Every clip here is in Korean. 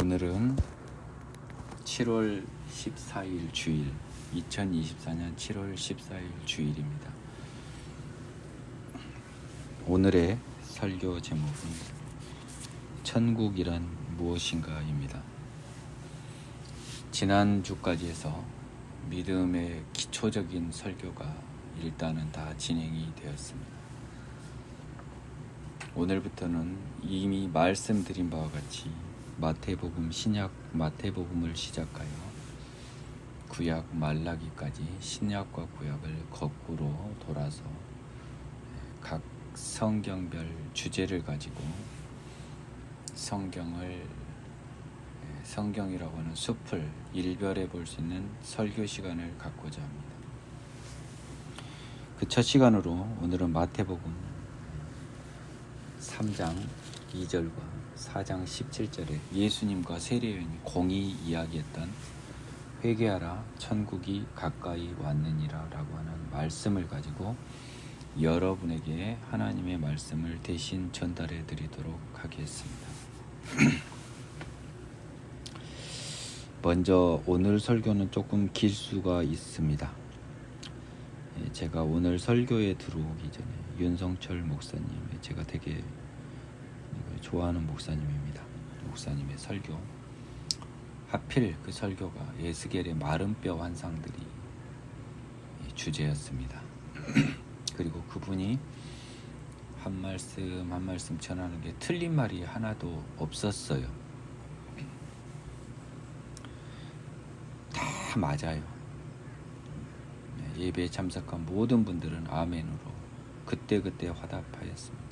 오늘은 7월 14일 주일, 2024년 7월 14일 주일입니다. 오늘의 설교 제목은 천국이란 무엇인가입니다. 지난주까지 해서 믿음의 기초적인 설교가 일단은 다 진행이 되었습니다. 오늘부터는 이미 말씀드린 바와 같이 마태복음, 신약 마태복음을 시작하여 구약 말라기까지 신약과 구약을 거꾸로 돌아서 각 성경별 주제를 가지고 성경이라고 하는 숲을 일별해 볼 수 있는 설교 시간을 갖고자 합니다. 그 첫 시간으로 오늘은 마태복음 3장 2절과 4장 17절에 예수님과 세례요한이 공히 이야기했던 회개하라 천국이 가까이 왔느니라 라고 하는 말씀을 가지고 여러분에게 하나님의 말씀을 대신 전달해 드리도록 하겠습니다. 먼저 오늘 설교는 조금 길 수가 있습니다. 제가 오늘 설교에 들어오기 전에 윤성철 목사님, 제가 되게 좋아하는 목사님입니다. 목사님의 설교, 하필 그 설교가 에스겔의 마른 뼈 환상들이 주제였습니다. 그리고 그분이 한 말씀 한 말씀 전하는 게 틀린 말이 하나도 없었어요. 다 맞아요. 예배에 참석한 모든 분들은 아멘으로 그때그때 화답하였습니다.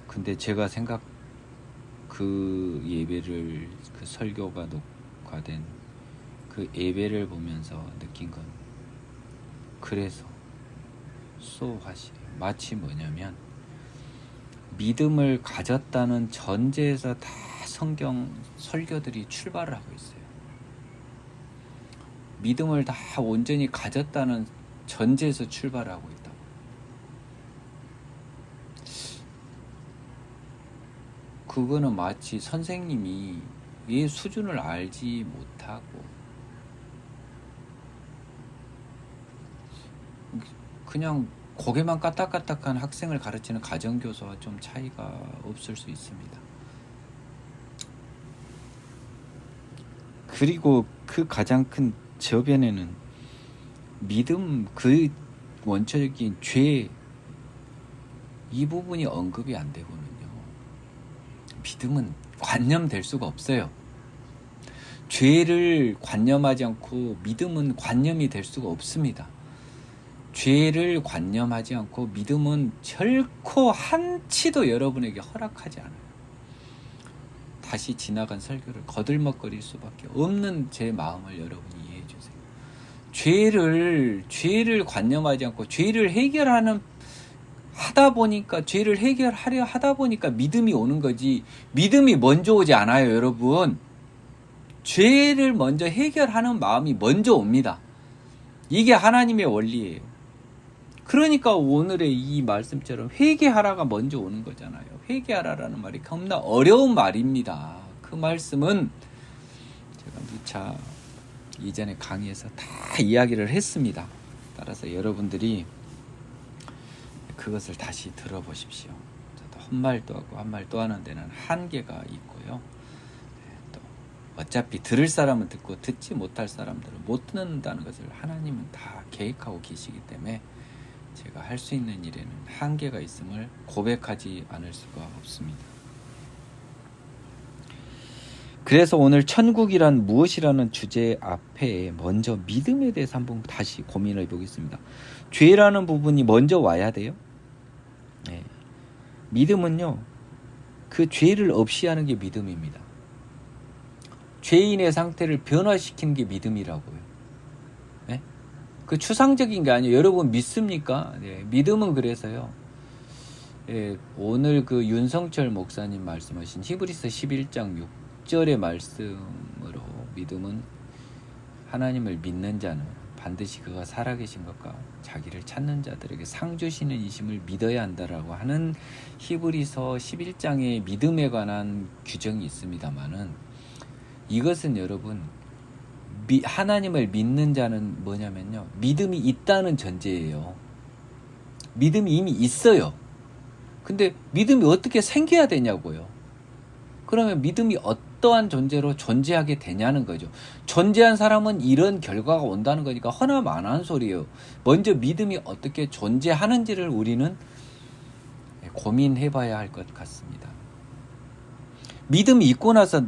근데 제가 그 예배를, 그 설교가 녹화된 그 예배를 보면서 느낀 건, 그래서 마치 뭐냐면 믿음을 가졌다는 전제에서 다 성경 설교들이 출발을 하고 있어요. 믿음을 다 온전히 가졌다는 전제에서 출발하고 있다고. 그거는 마치 선생님이 얘 수준을 알지 못하고 그냥 고개만 까딱까딱한 학생을 가르치는 가정교사와 좀 차이가 없을 수 있습니다. 그리고 그 가장 큰 저변에는 믿음, 그 원초적인 죄, 이 부분이 언급이 안 되거든요. 믿음은 관념될 수가 없어요. 죄를 관념하지 않고 믿음은 관념이 될 수가 없습니다. 죄를 관념하지 않고 믿음은 결코 한치도 여러분에게 허락하지 않아요. 다시 지나간 설교를 거들먹거릴 수밖에 없는 제 마음을 여러분이 이해해 주세요. 죄를 관념하지 않고 죄를 죄를 해결하려 하다 보니까 믿음이 오는 거지, 믿음이 먼저 오지 않아요. 여러분, 죄를 먼저 해결하는 마음이 먼저 옵니다. 이게 하나님의 원리예요. 그러니까 오늘의 이 말씀처럼 회개하라가 먼저 오는 거잖아요. 회개하라라는 말이 겁나 어려운 말입니다. 그 말씀은 제가 누차 이전에 강의에서 다 이야기를 했습니다. 따라서 여러분들이 그것을 다시 들어보십시오. 헛말도 하고 한 말 또 하는 데는 한계가 있고요. 또 어차피 들을 사람은 듣고 듣지 못할 사람들은 못 듣는다는 것을 하나님은 다 계획하고 계시기 때문에 제가 할 수 있는 일에는 한계가 있음을 고백하지 않을 수가 없습니다. 그래서 오늘 천국이란 무엇이라는 주제 앞에 먼저 믿음에 대해서 한번 다시 고민해 보겠습니다. 죄라는 부분이 먼저 와야 돼요. 네. 믿음은요, 그 죄를 없이 하는 게 믿음입니다. 죄인의 상태를 변화시키는 게 믿음이라고요. 네? 그 추상적인 게 아니에요. 여러분 믿습니까? 네. 믿음은 그래서요. 네. 오늘 그 윤성철 목사님 말씀하신 히브리서 11장 6절의 말씀으로 믿음은 하나님을 믿는 자는 반드시 그가 살아계신 것과 자기를 찾는 자들에게 상 주시는 이심을 믿어야 한다라고 하는 히브리서 11장의 믿음에 관한 규정이 있습니다만은, 이것은 여러분 하나님을 믿는 자는 뭐냐면요, 믿음이 있다는 전제예요. 믿음이 이미 있어요. 근데 믿음이 어떻게 생겨야 되냐고요. 그러면 믿음이 어떠한 존재로 존재하게 되냐는 거죠. 존재한 사람은 이런 결과가 온다는 거니까 허나만한 소리예요. 먼저 믿음이 어떻게 존재하는지를 우리는 고민해 봐야 할 것 같습니다. 믿음이 있고 나서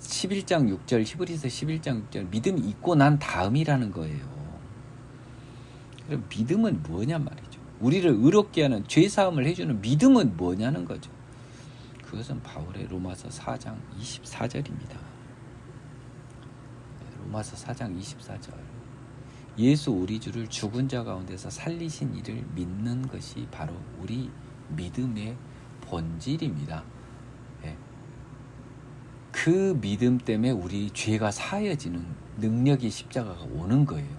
11장 6절, 히브리서 11장 6절, 믿음이 있고 난 다음이라는 거예요. 그럼 믿음은 뭐냐 말이죠. 우리를 의롭게 하는, 죄사함을 해주는 믿음은 뭐냐는 거죠. 그것은 바울의 로마서 4장 24절입니다. 로마서 4장 24절. 예수 우리 주를 죽은 자 가운데서 살리신 이를 믿는 것이 바로 우리 믿음의 본질입니다. 그 믿음 때문에 우리 죄가 사해지는 능력이 십자가가 오는 거예요.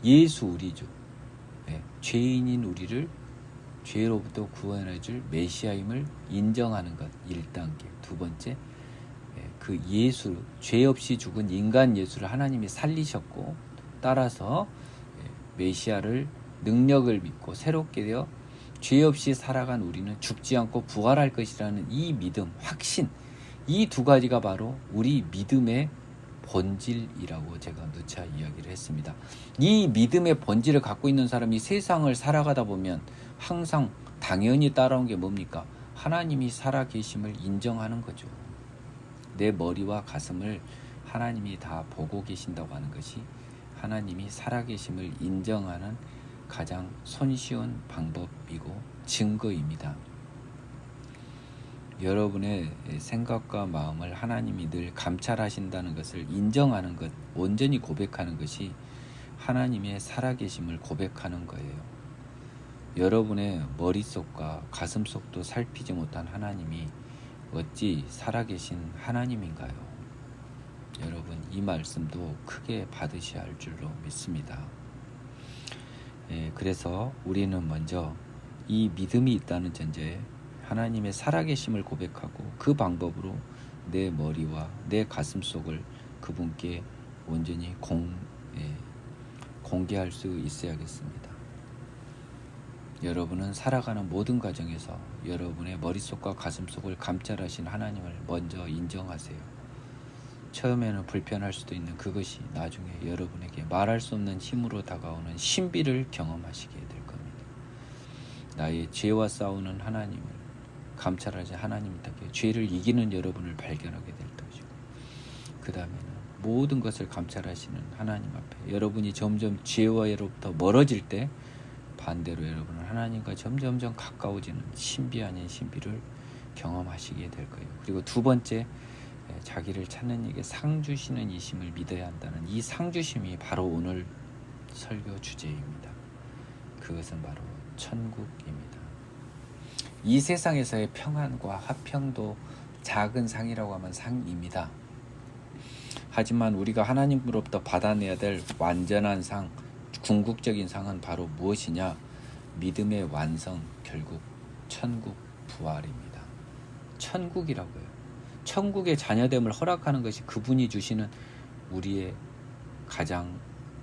예수 우리 주, 죄인인 우리를 죄로부터 구원해줄 메시아임을 인정하는 것 1단계. 두 번째, 그 예수, 죄 없이 죽은 인간 예수를 하나님이 살리셨고, 따라서 메시아를, 능력을 믿고 새롭게 되어 죄 없이 살아간 우리는 죽지 않고 부활할 것이라는 이 믿음, 확신, 이 두 가지가 바로 우리 믿음의 본질이라고 제가 누차 이야기를 했습니다. 이 믿음의 본질을 갖고 있는 사람이 세상을 살아가다 보면 항상 당연히 따라온 게 뭡니까? 하나님이 살아계심을 인정하는 거죠. 내 머리와 가슴을 하나님이 다 보고 계신다고 하는 것이 하나님이 살아계심을 인정하는 가장 손쉬운 방법이고 증거입니다. 여러분의 생각과 마음을 하나님이 늘 감찰하신다는 것을 인정하는 것, 온전히 고백하는 것이 하나님의 살아계심을 고백하는 거예요. 여러분의 머릿속과 가슴속도 살피지 못한 하나님이 어찌 살아계신 하나님인가요? 여러분, 이 말씀도 크게 받으셔야 할 줄로 믿습니다. 그래서 우리는 먼저 이 믿음이 있다는 전제에 하나님의 살아계심을 고백하고 그 방법으로 내 머리와 내 가슴속을 그분께 온전히 공개할 수 있어야겠습니다. 여러분은 살아가는 모든 과정에서 여러분의 머릿속과 가슴속을 감찰하신 하나님을 먼저 인정하세요. 처음에는 불편할 수도 있는 그것이 나중에 여러분에게 말할 수 없는 힘으로 다가오는 신비를 경험하시게 될 겁니다. 나의 죄와 싸우는 하나님을 감찰하신 하나님께 죄를 이기는 여러분을 발견하게 될 것이고, 그 다음에는 모든 것을 감찰하시는 하나님 앞에 여러분이 점점 죄와로부터 멀어질 때 반대로 여러분은 하나님과 점점점 가까워지는 신비 아닌 신비를 경험하시게 될 거예요. 그리고 두 번째, 자기를 찾는 이에게 상 주시는 이심을 믿어야 한다는 이 상 주심이 바로 오늘 설교 주제입니다. 그것은 바로 천국입니다. 이 세상에서의 평안과 화평도 작은 상이라고 하면 상입니다. 하지만 우리가 하나님으로부터 받아내야 될 완전한 상, 궁극적인 상은 바로 무엇이냐? 믿음의 완성, 결국 천국 부활입니다. 천국이라고요. 천국의 자녀됨을 허락하는 것이 그분이 주시는 우리의 가장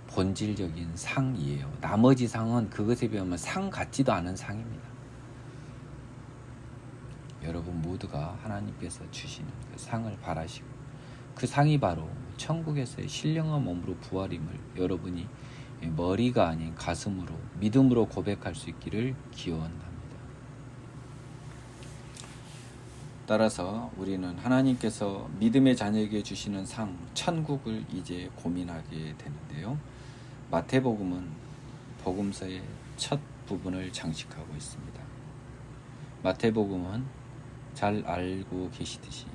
본질적인 상이에요. 나머지 상은 그것에 비하면 상 같지도 않은 상입니다. 여러분 모두가 하나님께서 주시는 그 상을 바라시고, 그 상이 바로 천국에서의 신령한 몸으로 부활임을 여러분이 머리가 아닌 가슴으로 믿음으로 고백할 수 있기를 기원합니다. 따라서 우리는 하나님께서 믿음의 자녀에게 주시는 상, 천국을 이제 고민하게 되는데요. 마태복음은 복음서의 첫 부분을 장식하고 있습니다. 마태복음은 잘 알고 계시듯이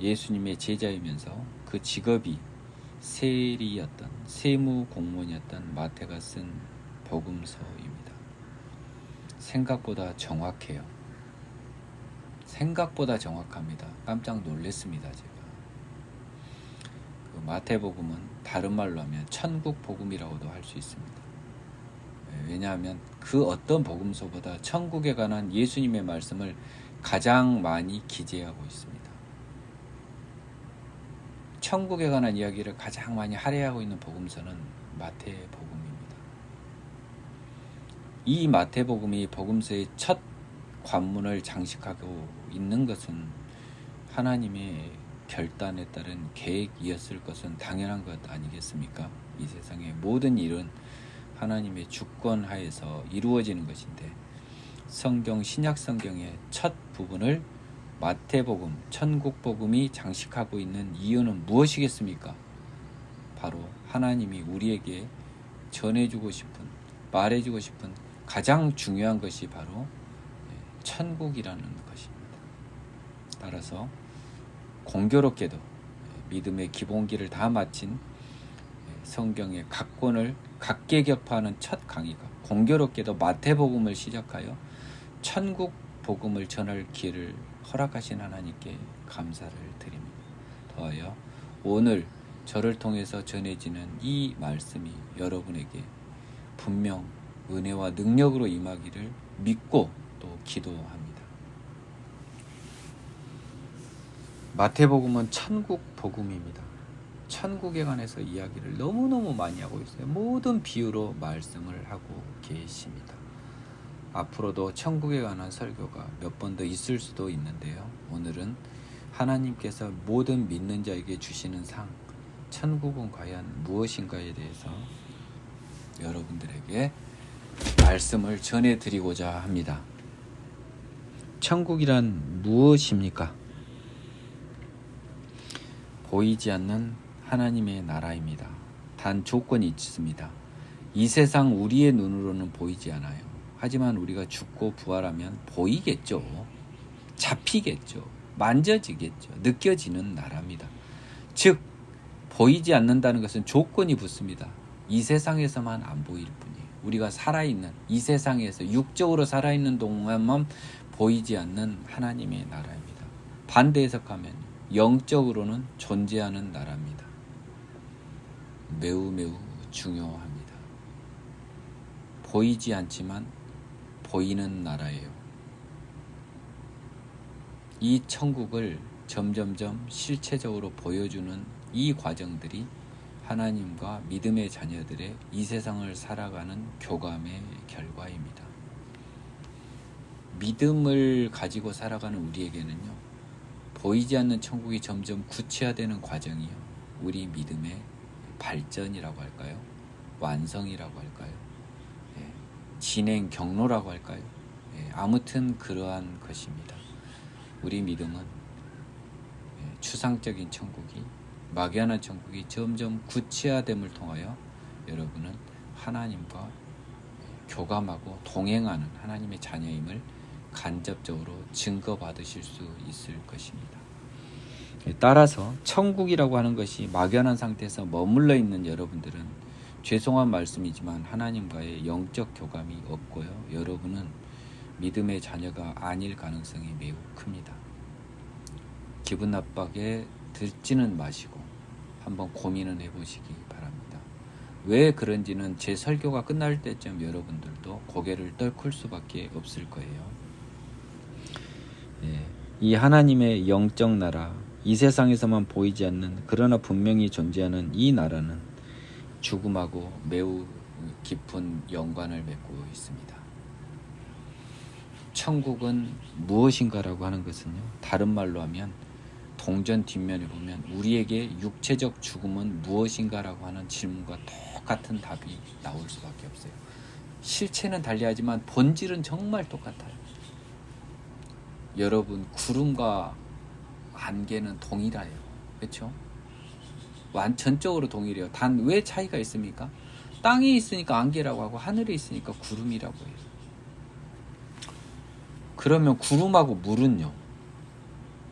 예수님의 제자이면서 그 직업이 세리였던, 세무 공무원이었던 마태가 쓴 복음서입니다. 생각보다 정확해요. 생각보다 정확합니다. 깜짝 놀랐습니다. 제가 그 마태복음은 다른 말로 하면 천국 복음이라고도 할 수 있습니다. 왜냐하면 그 어떤 복음서보다 천국에 관한 예수님의 말씀을 가장 많이 기재하고 있습니다. 천국에 관한 이야기를 가장 많이 할애하고 있는 복음서는 마태복음입니다. 이 마태복음이 복음서의 첫 관문을 장식하고 있는 것은 하나님의 결단에 따른 계획이었을 것은 당연한 것 아니겠습니까? 이 세상의 모든 일은 하나님의 주권 하에서 이루어지는 것인데 성경 신약 성경의 첫 부분을 마태복음, 천국복음이 장식하고 있는 이유는 무엇이겠습니까? 바로 하나님이 우리에게 전해주고 싶은, 말해주고 싶은 가장 중요한 것이 바로 천국이라는 것입니다. 따라서 공교롭게도 믿음의 기본기를 다 마친 성경의 각 권을 각계 격파하는 첫 강의가 공교롭게도 마태복음을 시작하여 천국 복음을 전할 기회를 허락하신 하나님께 감사를 드립니다. 더하여 오늘 저를 통해서 전해지는 이 말씀이 여러분에게 분명 은혜와 능력으로 임하기를 믿고 또 기도합니다. 마태복음은 천국 복음입니다. 천국에 관해서 이야기를 너무너무 많이 하고 있어요. 모든 비유로 말씀을 하고 계십니다. 앞으로도 천국에 관한 설교가 몇 번 더 있을 수도 있는데요. 오늘은 하나님께서 모든 믿는 자에게 주시는 상, 천국은 과연 무엇인가에 대해서 여러분들에게 말씀을 전해드리고자 합니다. 천국이란 무엇입니까? 보이지 않는 하나님의 나라입니다. 단 조건이 있습니다. 이 세상 우리의 눈으로는 보이지 않아요. 하지만 우리가 죽고 부활하면 보이겠죠. 잡히겠죠. 만져지겠죠. 느껴지는 나라입니다. 즉 보이지 않는다는 것은 조건이 붙습니다. 이 세상에서만 안 보일 뿐이에요. 우리가 살아있는 이 세상에서 육적으로 살아있는 동안만 보이지 않는 하나님의 나라입니다. 반대 해석하면 영적으로는 존재하는 나라입니다. 매우 중요합니다. 보이지 않지만 보이는 나라예요. 이 천국을 점점점 실체적으로 보여주는 이 과정들이 하나님과 믿음의 자녀들의 이 세상을 살아가는 교감의 결과입니다. 믿음을 가지고 살아가는 우리에게는요, 보이지 않는 천국이 점점 구체화되는 과정이요, 우리 믿음의 발전이라고 할까요? 완성이라고 할까요? 진행 경로라고 할까요? 아무튼 그러한 것입니다. 우리 믿음은 추상적인 천국이, 막연한 천국이 점점 구체화됨을 통하여 여러분은 하나님과 교감하고 동행하는 하나님의 자녀임을 간접적으로 증거받으실 수 있을 것입니다. 따라서 천국이라고 하는 것이 막연한 상태에서 머물러 있는 여러분들은 죄송한 말씀이지만 하나님과의 영적 교감이 없고요, 여러분은 믿음의 자녀가 아닐 가능성이 매우 큽니다. 기분 나쁘게 듣지는 마시고 한번 고민을 해보시기 바랍니다. 왜 그런지는 제 설교가 끝날 때쯤 여러분들도 고개를 떨굴 수밖에 없을 거예요. 이 하나님의 영적 나라, 이 세상에서만 보이지 않는 그러나 분명히 존재하는 이 나라는 죽음하고 매우 깊은 연관을 맺고 있습니다. 천국은 무엇인가라고 하는 것은요, 다른 말로 하면 동전 뒷면에 보면 우리에게 육체적 죽음은 무엇인가라고 하는 질문과 똑같은 답이 나올 수밖에 없어요. 실체는 달리하지만 본질은 정말 똑같아요. 여러분, 구름과 안개는 동일해요. 그렇죠? 완전적으로 동일해요. 단 왜 차이가 있습니까? 땅에 있으니까 안개라고 하고 하늘에 있으니까 구름이라고 해요. 그러면 구름하고 물은요?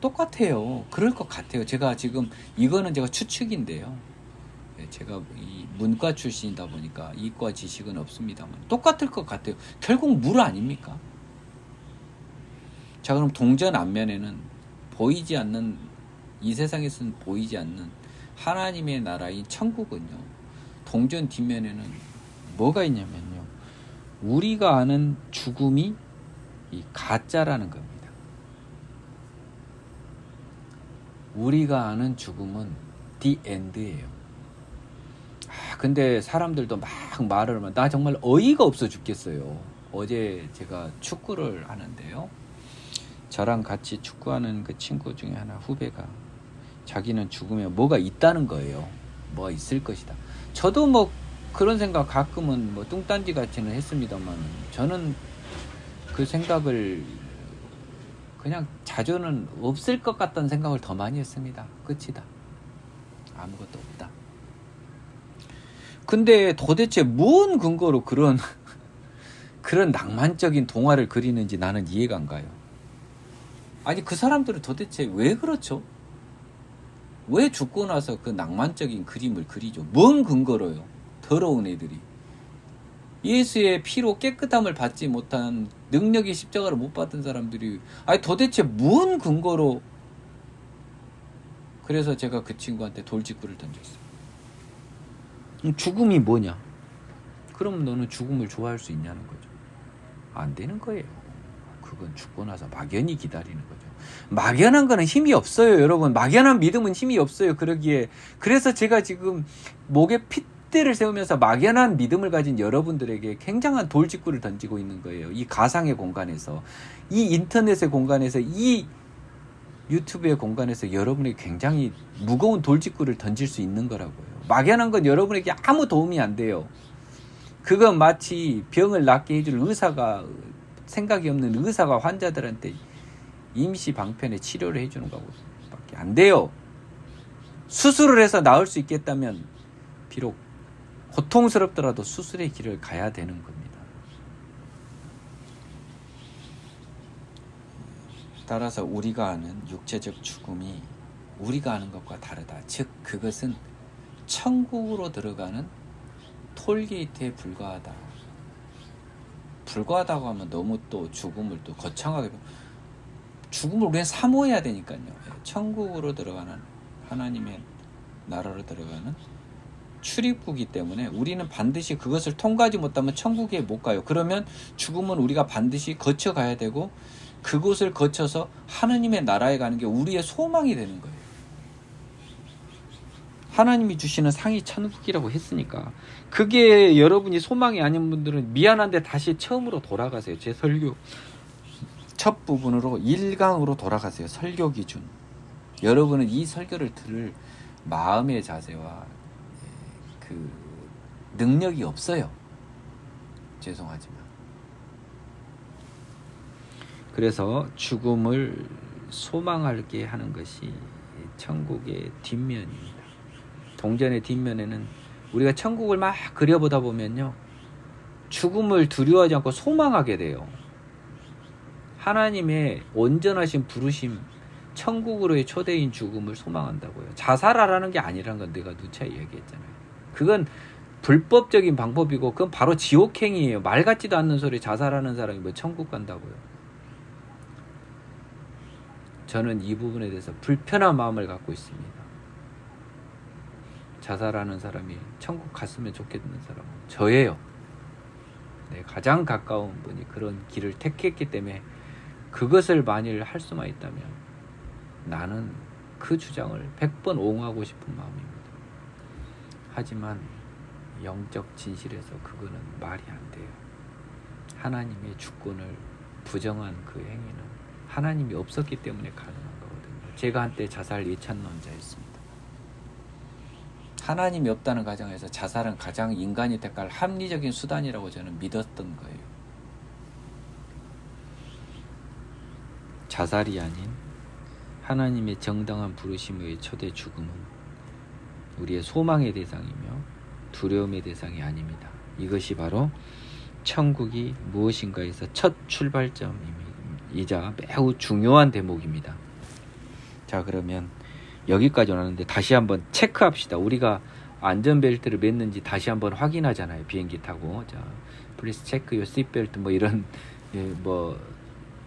똑같아요. 그럴 것 같아요. 제가 지금 이거는 제가 추측인데요. 제가 이 문과 출신이다 보니까 이과 지식은 없습니다만 똑같을 것 같아요. 결국 물 아닙니까? 자, 그럼 동전 앞면에는 보이지 않는, 이 세상에서는 보이지 않는 하나님의 나라인 천국은요, 동전 뒷면에는 뭐가 있냐면요, 우리가 아는 죽음이 이 가짜라는 겁니다. 우리가 아는 죽음은 the end예요. 근데 사람들도 막 말을 하면 나 정말 어이가 없어 죽겠어요. 어제 제가 축구를 하는데요, 저랑 같이 축구하는 그 친구 중에 하나, 후배가 자기는 죽음에 뭐가 있다는 거예요. 뭐가 있을 것이다. 저도 뭐 그런 생각 가끔은 뭐 뚱딴지 같이는 했습니다만, 저는 그 생각을 그냥 자주는 없을 것 같다는 생각을 더 많이 했습니다. 끝이다. 아무것도 없다. 근데 도대체 무슨 근거로 그런 낭만적인 동화를 그리는지 나는 이해가 안 가요. 아니, 그 사람들은 도대체 왜 그렇죠? 왜 죽고 나서 그 낭만적인 그림을 그리죠? 뭔 근거로요? 더러운 애들이. 예수의 피로 깨끗함을 받지 못한, 능력이 십자가를 못 받은 사람들이 아니 도대체 무슨 근거로. 그래서 제가 그 친구한테 돌직구를 던졌어요. 죽음이 뭐냐? 그럼 너는 죽음을 좋아할 수 있냐는 거죠. 안 되는 거예요. 그건 죽고 나서 막연히 기다리는 거죠. 막연한 거는 힘이 없어요, 여러분. 막연한 믿음은 힘이 없어요. 그러기에. 그래서 제가 지금 목에 핏대를 세우면서 막연한 믿음을 가진 여러분들에게 굉장한 돌직구를 던지고 있는 거예요. 이 가상의 공간에서, 이 인터넷의 공간에서, 이 유튜브의 공간에서 여러분에게 굉장히 무거운 돌직구를 던질 수 있는 거라고요. 막연한 건 여러분에게 아무 도움이 안 돼요. 그건 마치 병을 낫게 해줄 의사가, 생각이 없는 의사가 환자들한테 임시 방편에 치료를 해주는 것밖에 안 돼요. 수술을 해서 나을 수 있겠다면 비록 고통스럽더라도 수술의 길을 가야 되는 겁니다. 따라서 우리가 아는 육체적 죽음이 우리가 아는 것과 다르다. 즉 그것은 천국으로 들어가는 톨게이트에 불과하다. 불과하다고 하면 너무 또 죽음을 또 거창하게, 죽음을 우리는 사모해야 되니까요. 천국으로 들어가는, 하나님의 나라로 들어가는 출입구이기 때문에 우리는 반드시 그것을 통과하지 못하면 천국에 못 가요. 그러면 죽음은 우리가 반드시 거쳐가야 되고, 그곳을 거쳐서 하나님의 나라에 가는 게 우리의 소망이 되는 거예요. 하나님이 주시는 상이 천국이라고 했으니까. 그게 여러분이 소망이 아닌 분들은 미안한데 다시 처음으로 돌아가세요. 제 설교 첫 부분으로 1강으로 돌아가세요. 설교 기준. 여러분은 이 설교를 들을 마음의 자세와 그 능력이 없어요. 죄송하지만. 그래서 죽음을 소망하게 하는 것이 천국의 뒷면입니다. 동전의 뒷면에는 우리가 천국을 막 그려보다 보면요, 죽음을 두려워하지 않고 소망하게 돼요. 하나님의 온전하신 부르심, 천국으로의 초대인 죽음을 소망한다고요. 자살하라는 게 아니라는 건 내가 누차 얘기했잖아요. 그건 불법적인 방법이고, 그건 바로 지옥행이에요. 말 같지도 않는 소리 자살하는 사람이 뭐 천국 간다고요. 저는 이 부분에 대해서 불편한 마음을 갖고 있습니다. 자살하는 사람이 천국 갔으면 좋겠는 사람은 저예요. 네, 가장 가까운 분이 그런 길을 택했기 때문에 그것을 만일 할 수만 있다면 나는 그 주장을 100번 옹호하고 싶은 마음입니다. 하지만 영적 진실에서 그거는 말이 안 돼요. 하나님의 주권을 부정한 그 행위는 하나님이 없었기 때문에 가능한 거거든요. 제가 한때 자살 예찬론자였습니다. 하나님이 없다는 가정에서 자살은 가장 인간이 택할 합리적인 수단이라고 저는 믿었던 거예요. 자살이 아닌 하나님의 정당한 부르심의 초대 죽음은 우리의 소망의 대상이며 두려움의 대상이 아닙니다. 이것이 바로 천국이 무엇인가에서 첫 출발점이자 매우 중요한 대목입니다. 자, 그러면 여기까지 왔는데 다시 한번 체크합시다. 우리가 안전벨트를 맸는지 다시 한번 확인하잖아요. 비행기 타고. 자, please check your seatbelt 뭐 이런, 뭐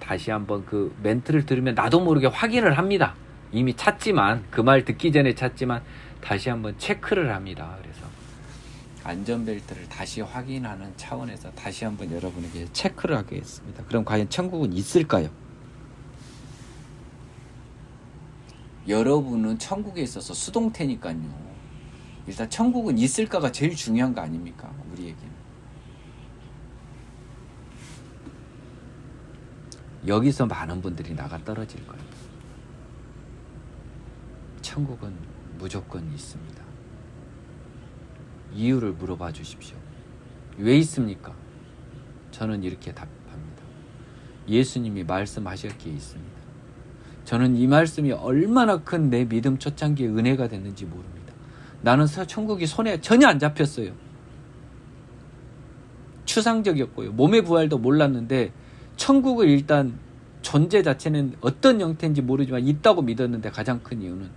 다시 한번 그 멘트를 들으면 나도 모르게 확인을 합니다. 이미 찾지만 그 말 듣기 전에 찾지만 다시 한번 체크를 합니다. 그래서 안전벨트를 다시 확인하는 차원에서 다시 한번 여러분에게 체크를 하겠습니다. 그럼 과연 천국은 있을까요? 여러분은 천국에 있어서 수동태니까요. 일단 천국은 있을까가 제일 중요한 거 아닙니까? 우리에게는. 여기서 많은 분들이 나가 떨어질 거예요. 천국은 무조건 있습니다. 이유를 물어봐 주십시오. 왜 있습니까? 저는 이렇게 답합니다. 예수님이 말씀하셨기에 있습니다. 저는 이 말씀이 얼마나 큰 내 믿음 초창기의 은혜가 됐는지 모릅니다. 나는 천국이 손에 전혀 안 잡혔어요. 추상적이었고요. 몸의 부활도 몰랐는데 천국을 일단 존재 자체는 어떤 형태인지 모르지만 있다고 믿었는데 가장 큰 이유는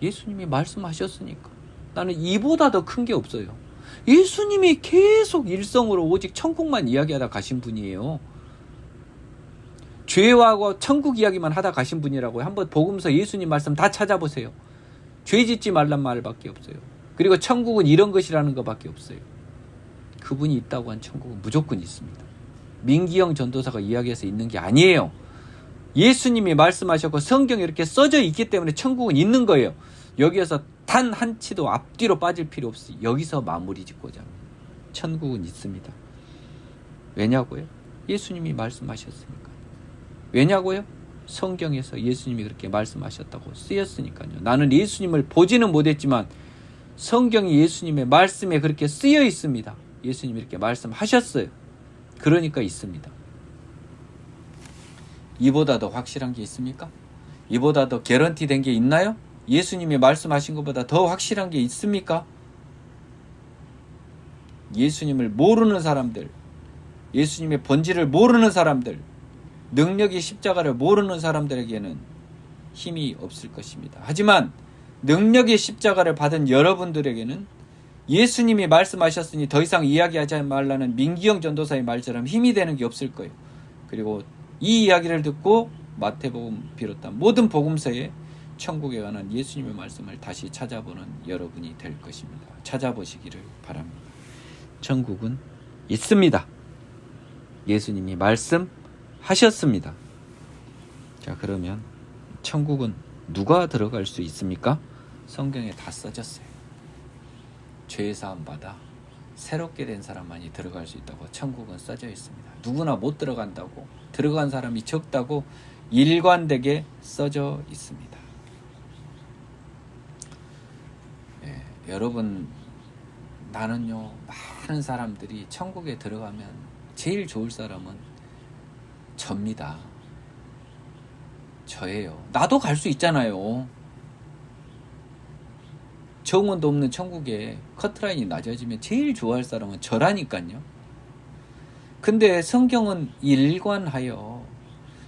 예수님이 말씀하셨으니까. 나는 이보다 더 큰 게 없어요. 예수님이 계속 일성으로 오직 천국만 이야기하다 가신 분이에요. 죄와 천국 이야기만 하다 가신 분이라고요. 한번 복음서 예수님 말씀 다 찾아보세요. 죄 짓지 말란 말밖에 없어요. 그리고 천국은 이런 것이라는 것밖에 없어요. 그분이 있다고 한 천국은 무조건 있습니다. 민기영 전도사가 이야기해서 있는 게 아니에요. 예수님이 말씀하셨고 성경에 이렇게 써져 있기 때문에 천국은 있는 거예요. 여기에서 단 한 치도 앞뒤로 빠질 필요 없이 여기서 마무리 짓고자 합니다. 천국은 있습니다. 왜냐고요? 예수님이 말씀하셨으니까. 왜냐고요? 성경에서 예수님이 그렇게 말씀하셨다고 쓰였으니까요. 나는 예수님을 보지는 못했지만 성경이 예수님의 말씀에 그렇게 쓰여 있습니다. 예수님이 이렇게 말씀하셨어요. 그러니까 있습니다. 이보다 더 확실한 게 있습니까? 이보다 더 개런티 된 게 있나요? 예수님이 말씀하신 것보다 더 확실한 게 있습니까? 예수님을 모르는 사람들, 예수님의 본질을 모르는 사람들, 능력의 십자가를 모르는 사람들에게는 힘이 없을 것입니다. 하지만 능력의 십자가를 받은 여러분들에게는 예수님이 말씀하셨으니 더 이상 이야기하지 말라는 민기영 전도사의 말처럼 힘이 되는 게 없을 거예요. 그리고 이 이야기를 듣고 마태복음 비롯한 모든 복음서에 천국에 관한 예수님의 말씀을 다시 찾아보는 여러분이 될 것입니다. 찾아보시기를 바랍니다. 천국은 있습니다. 예수님이 말씀하셨습니다. 자, 그러면 천국은 누가 들어갈 수 있습니까? 성경에 다 써졌어요. 죄사함 받아 새롭게 된 사람만이 들어갈 수 있다고 천국은 써져 있습니다. 누구나 못 들어간다고, 들어간 사람이 적다고 일관되게 써져 있습니다. 여러분, 나는요, 많은 사람들이 천국에 들어가면 제일 좋을 사람은 접니다. 저예요. 나도 갈 수 있잖아요. 정원도 없는 천국에 커트라인이 낮아지면 제일 좋아할 사람은 저라니까요. 근데 성경은 일관하여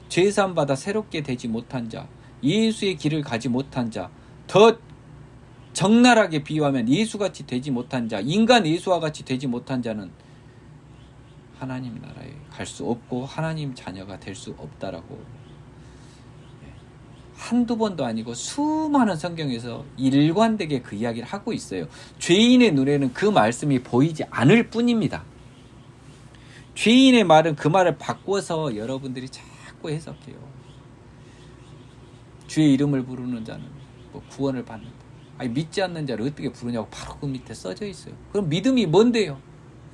죄사함 받아 새롭게 되지 못한 자, 예수의 길을 가지 못한 자, 더 적나라하게 비유하면 예수같이 되지 못한 자, 인간 예수와 같이 되지 못한 자는 하나님 나라에 갈 수 없고 하나님 자녀가 될 수 없다라고 한두 번도 아니고 수많은 성경에서 일관되게 그 이야기를 하고 있어요. 죄인의 눈에는 그 말씀이 보이지 않을 뿐입니다. 죄인의 말은 그 말을 바꿔서 여러분들이 자꾸 해석해요. 주의 이름을 부르는 자는 뭐 구원을 받는다. 아니, 믿지 않는 자를 어떻게 부르냐고 바로 그 밑에 써져 있어요. 그럼 믿음이 뭔데요?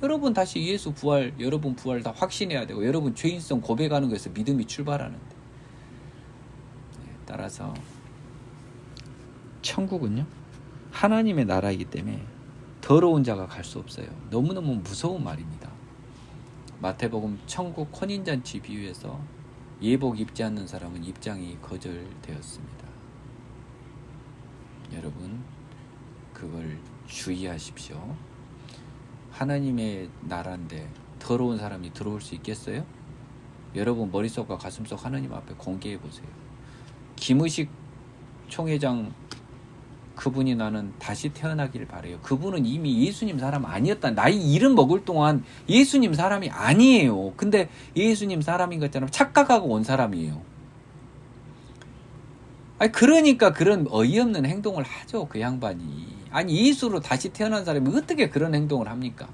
여러분 다시 예수 부활, 여러분 부활 다 확신해야 되고 여러분 죄인성 고백하는 거에서 믿음이 출발하는데, 따라서 천국은요, 하나님의 나라이기 때문에 더러운 자가 갈 수 없어요. 너무너무 무서운 말입니다. 마태복음 천국 혼인잔치 비유에서 예복 입지 않는 사람은 입장이 거절되었습니다. 여러분, 그걸 주의하십시오. 하나님의 나라인데 더러운 사람이 들어올 수 있겠어요? 여러분 머릿속과 가슴속 하나님 앞에 공개해 보세요. 김의식 총회장, 그분이 나는 다시 태어나길 바래요. 그분은 이미 예수님 사람 아니었다. 나이 이름 먹을 동안 예수님 사람이 아니에요. 근데 예수님 사람인 것처럼 착각하고 온 사람이에요. 아니 그러니까 그런 어이없는 행동을 하죠. 그 양반이. 아니 예수로 다시 태어난 사람이 어떻게 그런 행동을 합니까?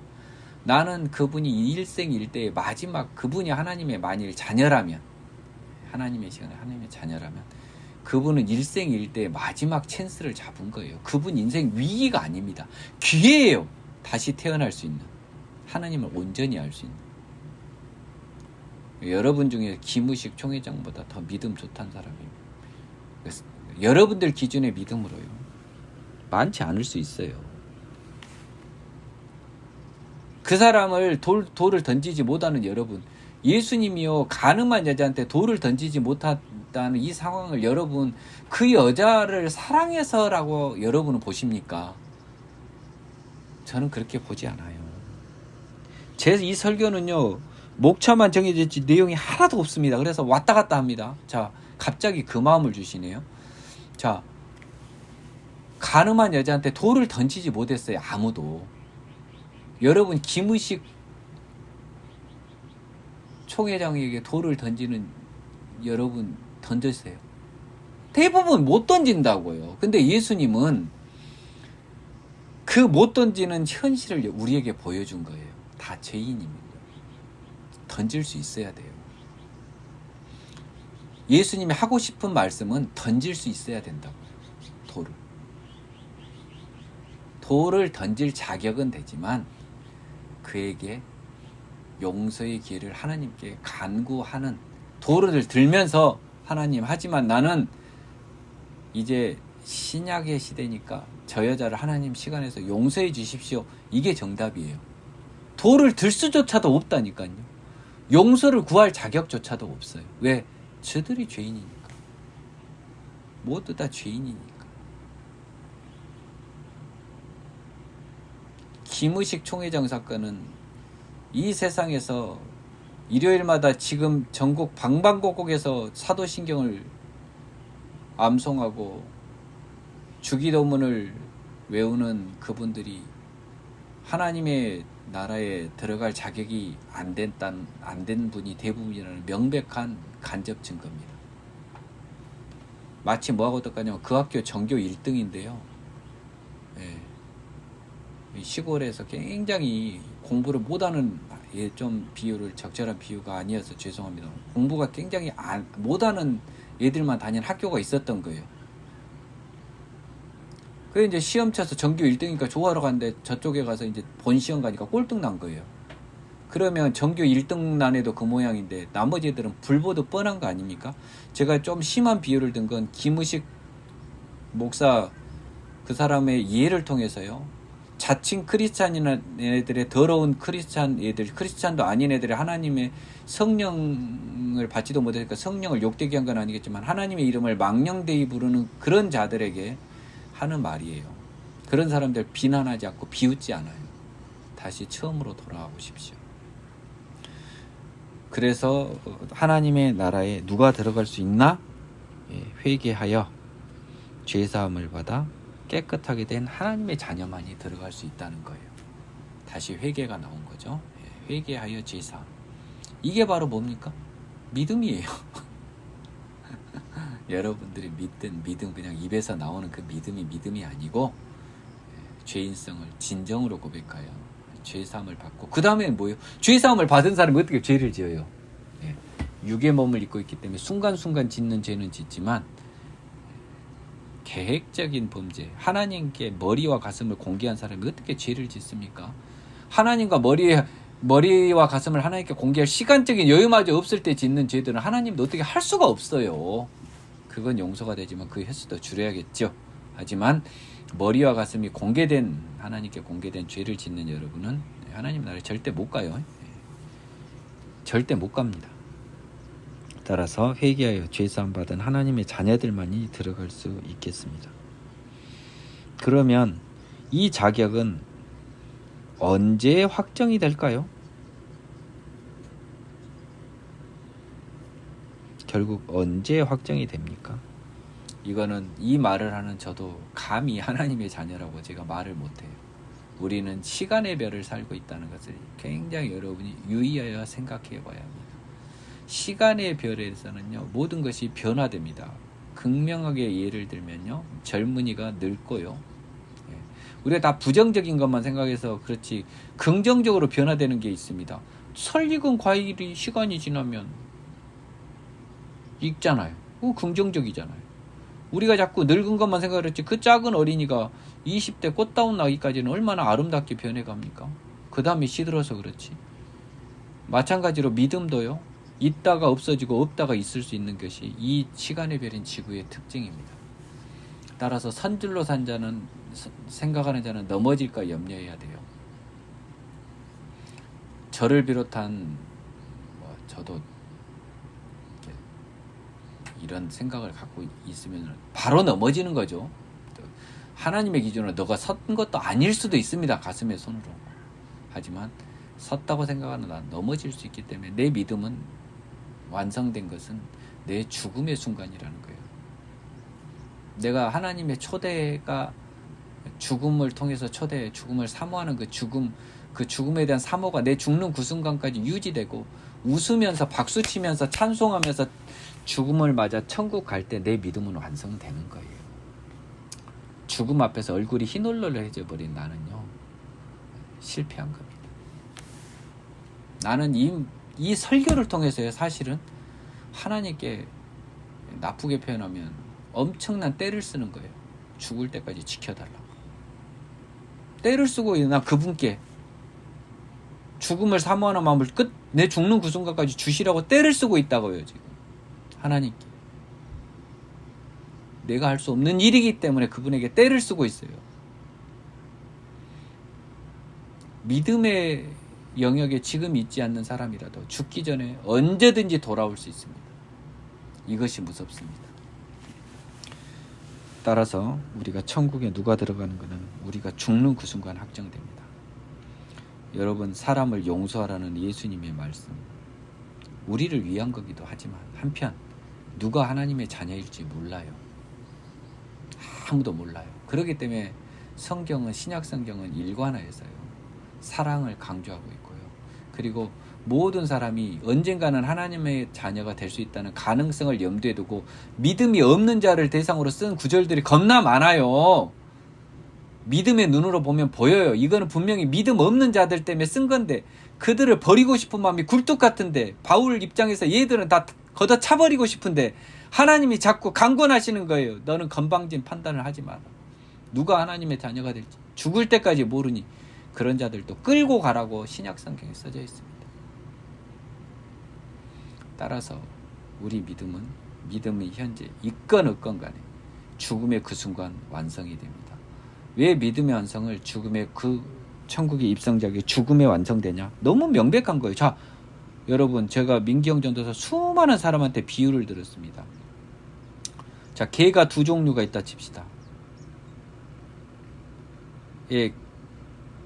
나는 그분이 일생일대의 마지막, 그분이 하나님의 만일 자녀라면, 하나님의 시간에 하나님의 자녀라면 그분은 일생일대의 마지막 찬스를 잡은 거예요. 그분 인생 위기가 아닙니다. 기회예요. 다시 태어날 수 있는, 하나님을 온전히 알 수 있는. 여러분 중에 김우식 총회장보다 더 믿음 좋다는 사람입니다. 여러분들 기준의 믿음으로요. 많지 않을 수 있어요. 그 사람을 돌을 던지지 못하는 여러분, 예수님이요 가늠한 여자한테 돌을 던지지 못했다는 이 상황을 여러분 그 여자를 사랑해서라고 여러분은 보십니까? 저는 그렇게 보지 않아요. 제 이 설교는요 목차만 정해졌지 내용이 하나도 없습니다. 그래서 왔다 갔다 합니다. 자, 갑자기 그 마음을 주시네요. 자, 가늠한 여자한테 돌을 던지지 못했어요. 아무도. 여러분 김의식 총회장에게 돌을 던지는 여러분 던졌어요. 대부분 못 던진다고요. 근데 예수님은 그 못 던지는 현실을 우리에게 보여준 거예요. 다 죄인입니다. 던질 수 있어야 돼요. 예수님이 하고 싶은 말씀은 던질 수 있어야 된다고요. 돌을 던질 자격은 되지만 그에게 용서의 기회를 하나님께 간구하는, 돌을 들면서 하나님, 하지만 나는 이제 신약의 시대니까 저 여자를 하나님 시간에서 용서해 주십시오. 이게 정답이에요. 돌을 들 수조차도 없다니까요. 용서를 구할 자격조차도 없어요. 왜? 저들이 죄인이니까. 모두 다 죄인이니까. 김의식 총회장 사건은 이 세상에서 일요일마다 지금 전국 방방곡곡에서 사도신경을 암송하고 주기도문을 외우는 그분들이 하나님의 나라에 들어갈 자격이 안 된 분이 대부분이라는 명백한 간접 증거입니다. 마치 뭐하고 똑같냐면 그 학교 전교 1등인데요. 시골에서 굉장히 공부를 못하는, 좀 비유를 적절한 비유가 아니어서 죄송합니다. 공부가 굉장히 못하는 애들만 다니는 학교가 있었던 거예요. 그래 이제 시험 쳐서 전교 1등이니까 좋아하러 갔는데 저쪽에 가서 이제 본 시험 가니까 꼴등 난 거예요. 그러면 전교 1등 난 애도 그 모양인데 나머지 애들은 불보듯 뻔한 거 아닙니까? 제가 좀 심한 비유를 든 건 김의식 목사 그 사람의 예를 통해서요. 자칭 크리스찬이나 애들의 더러운 크리스찬 애들, 크리스찬도 아닌 애들의 하나님의 성령을 받지도 못하니까 성령을 욕되게 한 건 아니겠지만 하나님의 이름을 망령되이 부르는 그런 자들에게 하는 말이에요. 그런 사람들 비난하지 않고 비웃지 않아요. 다시 처음으로 돌아가 보십시오. 그래서 하나님의 나라에 누가 들어갈 수 있나? 회개하여 죄사함을 받아 깨끗하게 된 하나님의 자녀만이 들어갈 수 있다는 거예요. 다시 회개가 나온 거죠. 회개하여 죄사함. 이게 바로 뭡니까? 믿음이에요. 여러분들이 믿든 믿음, 그냥 입에서 나오는 그 믿음이 아니고 죄인성을 진정으로 고백하여 죄사함을 받고, 그 다음에 뭐예요? 죄사함을 받은 사람이 어떻게 죄를 지어요? 육의 몸을 입고 있기 때문에 순간순간 짓는 죄는 짓지만 계획적인 범죄, 하나님께 머리와 가슴을 공개한 사람이 어떻게 죄를 짓습니까? 하나님과 머리와 가슴을 하나님께 공개할 시간적인 여유마저 없을 때 짓는 죄들은 하나님도 어떻게 할 수가 없어요. 그건 용서가 되지만 그 횟수도 줄여야겠죠. 하지만 머리와 가슴이 공개된, 하나님께 공개된 죄를 짓는 여러분은 하나님 나라에 절대 못 가요. 절대 못 갑니다. 따라서 회개하여 죄사함 받은 하나님의 자녀들만이 들어갈 수 있겠습니다. 그러면 이 자격은 언제 확정이 될까요? 결국 언제 확정이 됩니까? 이거는 이 말을 하는 저도 감히 하나님의 자녀라고 제가 말을 못해요. 우리는 시간의 별을 살고 있다는 것을 굉장히 여러분이 유의하여 생각해 봐야 합니다. 시간의 별에서는요, 모든 것이 변화됩니다. 극명하게 예를 들면요, 젊은이가 늙고요. 우리가 다 부정적인 것만 생각해서 그렇지 긍정적으로 변화되는 게 있습니다. 설익은 과일이 시간이 지나면 익잖아요. 그거 긍정적이잖아요. 우리가 자꾸 늙은 것만 생각했지 그 작은 어린이가 20대 꽃다운 나기까지는 얼마나 아름답게 변해갑니까? 그 다음에 시들어서 그렇지. 마찬가지로 믿음도요, 있다가 없어지고 없다가 있을 수 있는 것이 이 시간의 별인 지구의 특징입니다. 따라서 선줄로 산 자는, 생각하는 자는 넘어질까 염려해야 돼요. 저를 비롯한 저도 이런 생각을 갖고 있으면 바로 넘어지는 거죠. 하나님의 기준으로 너가 섰 것도 아닐 수도 있습니다. 가슴에 손으로. 하지만 섰다고 생각하는 난 넘어질 수 있기 때문에 내 믿음은 완성된 것은 내 죽음의 순간이라는 거예요. 내가 하나님의 초대가 죽음을 통해서 죽음을 사모하는 그 죽음에 대한 사모가 내 죽는 그 순간까지 유지되고 웃으면서 박수치면서 찬송하면서 죽음을 맞아 천국 갈 때 내 믿음은 완성되는 거예요. 죽음 앞에서 얼굴이 흰올로해져 버린 나는요, 실패한 겁니다. 나는 이 설교를 통해서요, 사실은 하나님께 나쁘게 표현하면 엄청난 떼를 쓰는 거예요. 죽을 때까지 지켜달라고. 떼를 쓰고 나 그분께 죽음을 사모하는 마음을 내 죽는 그 순간까지 주시라고 떼를 쓰고 있다고요, 지금. 하나님께. 내가 할 수 없는 일이기 때문에 그분에게 떼를 쓰고 있어요. 믿음의 영역에 지금 있지 않는 사람이라도 죽기 전에 언제든지 돌아올 수 있습니다. 이것이 무섭습니다. 따라서 우리가 천국에 누가 들어가는 것은 우리가 죽는 그 순간 확정됩니다. 여러분, 사람을 용서하라는 예수님의 말씀, 우리를 위한 거기도 하지만 한편 누가 하나님의 자녀일지 몰라요. 아무도 몰라요. 그렇기 때문에 성경은, 신약 성경은 일관하여서요, 사랑을 강조하고 있고요. 그리고 모든 사람이 언젠가는 하나님의 자녀가 될 수 있다는 가능성을 염두에 두고 믿음이 없는 자를 대상으로 쓴 구절들이 겁나 많아요. 믿음의 눈으로 보면 보여요. 이거는 분명히 믿음 없는 자들 때문에 쓴 건데 그들을 버리고 싶은 마음이 굴뚝 같은데, 바울 입장에서 얘들은 다 걷어차버리고 싶은데 하나님이 자꾸 강권하시는 거예요. 너는 건방진 판단을 하지 마라. 누가 하나님의 자녀가 될지 죽을 때까지 모르니 그런 자들도 끌고 가라고 신약 성경에 써져 있습니다. 따라서 우리 믿음이 현재 있건 없건 간에 죽음의 그 순간 완성이 됩니다. 왜 믿음의 완성을 죽음의 그 천국의 입성자에게 죽음에 완성되냐? 너무 명백한 거예요. 자, 여러분, 제가 민기영 전도사 수많은 사람한테 비유를 들었습니다. 자, 개가 두 종류가 있다 칩시다. 예,